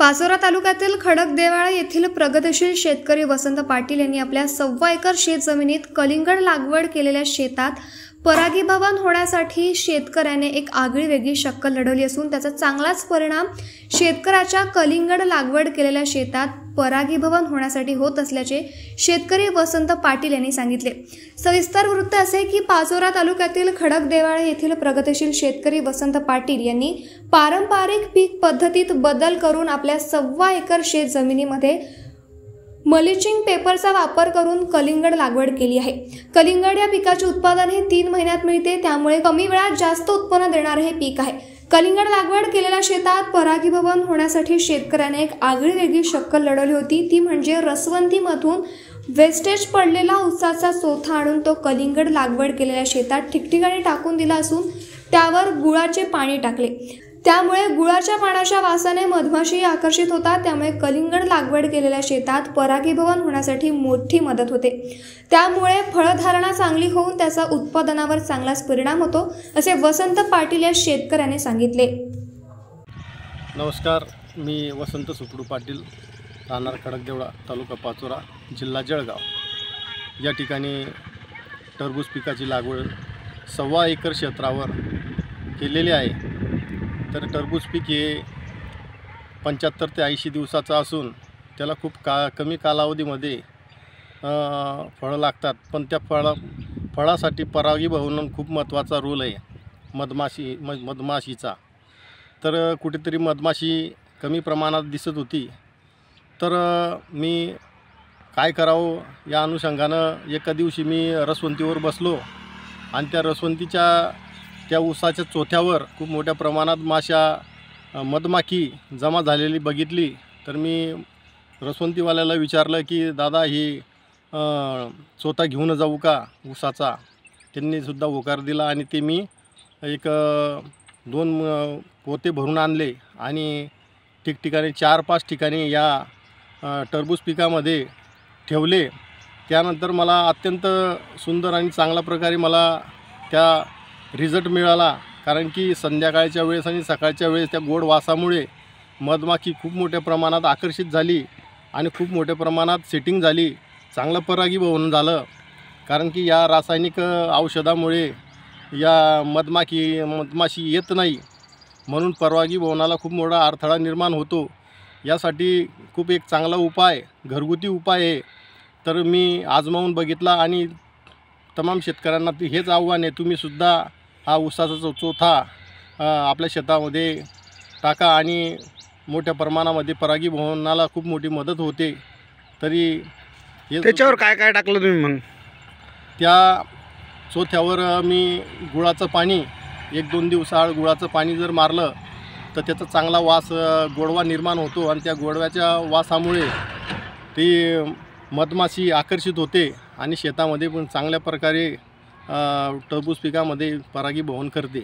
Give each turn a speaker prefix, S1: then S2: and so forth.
S1: पाचोरा तालुक्यातील खडकदेवाळा येथील प्रगतिशील शेतकरी वसंत पाटील यांनी आपल्या 1.25 एकर शेतजमिनीत कलिंगड लागवड केलेल्या शेतात परागीभवन होण्यासाठी शेतकऱ्याने एक आगळीवेगळी शक्कल लढवली असून त्याचा चांगलाच परिणाम शेतकऱ्याच्या कलिंगड लागवड केलेल्या शेतात परागीभवन होण्यासाठी होत असल्याचे शेतकरी वसंत पाटील यांनी सांगितले। सविस्तर वृत्त असे की पाचोरा तालुक्यातील खडकदेवाळा येथील प्रगतिशील शेतकरी वसंत पाटील यांनी पारंपरिक पीक पद्धतीत बदल करून आपल्या 1.25 एकर शेत जमिनीमध्ये मल्चिंग पेपरचा वापर करून कलिंगड लागवड केली आहे। कलिंगड या पिकाचे उत्पादन हे 3 महिन्यात मिळते, त्यामुळे कमी वेळात जास्त उत्पन्न देणारे हे पीक आहे। कलिंगड लागवड केलेल्या शेतात परागीभवन होण्यासाठी शेतकऱ्याने एक आगळीवेगळी शक्कल लढवली होती, ती म्हणजे रसवंतीमधून वेस्टेज पडलेला ऊसाचा चोथा आणून तो कलिंगड लागवड केलेल्या शेतात ठिकठिकाणी टाकून दिला असून त्यावर गुळाचे पाणी टाकले। त्यामुळे गुळाच्या पाण्याच्या वासाने मधमाशी आकर्षित होतात, त्यामुळे कलिंगड लागवड केलेल्या शेतात परागीभवन होण्यासाठी मोठी मदत होते। त्यामुळे फळधारणा चांगली होऊन त्याचा उत्पादनावर चांगलाच परिणाम होतो, असे वसंत पाटील या शेतकऱ्याने सांगितले।
S2: नमस्कार, मी वसंत सुपडू पाटील, राहणार खडकदेवळा, तालुका पाचोरा, जिल्हा जळगाव। या ठिकाणी टरबूज पिकाची लागवड 1.25 एकर क्षेत्रावर केलेली आहे। तर टरबूज पीक हे 75 ते 80 दिवसाचं असून त्याला खूप कमी कालावधीमध्ये फळं लागतात, पण त्या फळासाठी परागीभवन खूप महत्त्वाचा रोल आहे मधमाशीचा। तर कुठेतरी मधमाशी कमी प्रमाणात दिसत होती, तर मी काय करावं या अनुषंगानं एका दिवशी मी रसवंतीवर बसलो आणि त्या रसवंतीच्या त्या ऊसाच्या चोथ्यावर खूप मोठ्या प्रमाणात मधमाखी जमा झालेली बघितली। तर मी रसवंतीवाल्याला विचारलं की दादा ही चोथा घेऊन जाऊ का ऊसाचा? त्यांनीसुद्धा होकार दिला आणि ते मी 1-2 पोते भरून आणले आणि ठिकठिकाणी 4-5 ठिकाणी या टरबूज पिकामध्ये ठेवले। त्यानंतर मला अत्यंत सुंदर आणि चांगल्या प्रकारे मला त्या रिझल्ट मिळाला, कारण की संध्याकाळच्या वेळेस आणि सकाळच्या वेळेस त्या गोड वासामुळे मधमाखी खूप मोठ्या प्रमाणात आकर्षित झाली आणि खूप मोठ्या प्रमाणात सेटिंग झाली, चांगलं परागीभवन झालं। कारण की या रासायनिक औषधामुळे या मधमाशी येत नाही, म्हणून परागीभवनाला खूप मोठा अडथळा निर्माण होतो। यासाठी खूप एक चांगला उपाय, घरगुती उपाय आहे। तर मी आजमावून बघितला आणि तमाम शेतकऱ्यांना हेच आव्हान आहे, तुम्हीसुद्धा हा ऊसाचा चोथा आपल्या शेतामध्ये टाका आणि मोठ्या प्रमाणामध्ये परागीभवनाला खूप मोठी मदत होते। तरी
S3: त्याच्यावर काय काय टाकलं तुम्ही? मग
S2: त्या चोथ्यावर मी गुळाचं पाणी 1-2 दिवसाआड गुळाचं पाणी जर मारलं तर त्याचा चांगला वास, गोडवा निर्माण होतो आणि त्या गोडव्याच्या वासामुळे ती मधमाशी आकर्षित होते आणि शेतामध्ये पण चांगल्या प्रकारे टरबूज पिकामध्ये परागीभवन करते।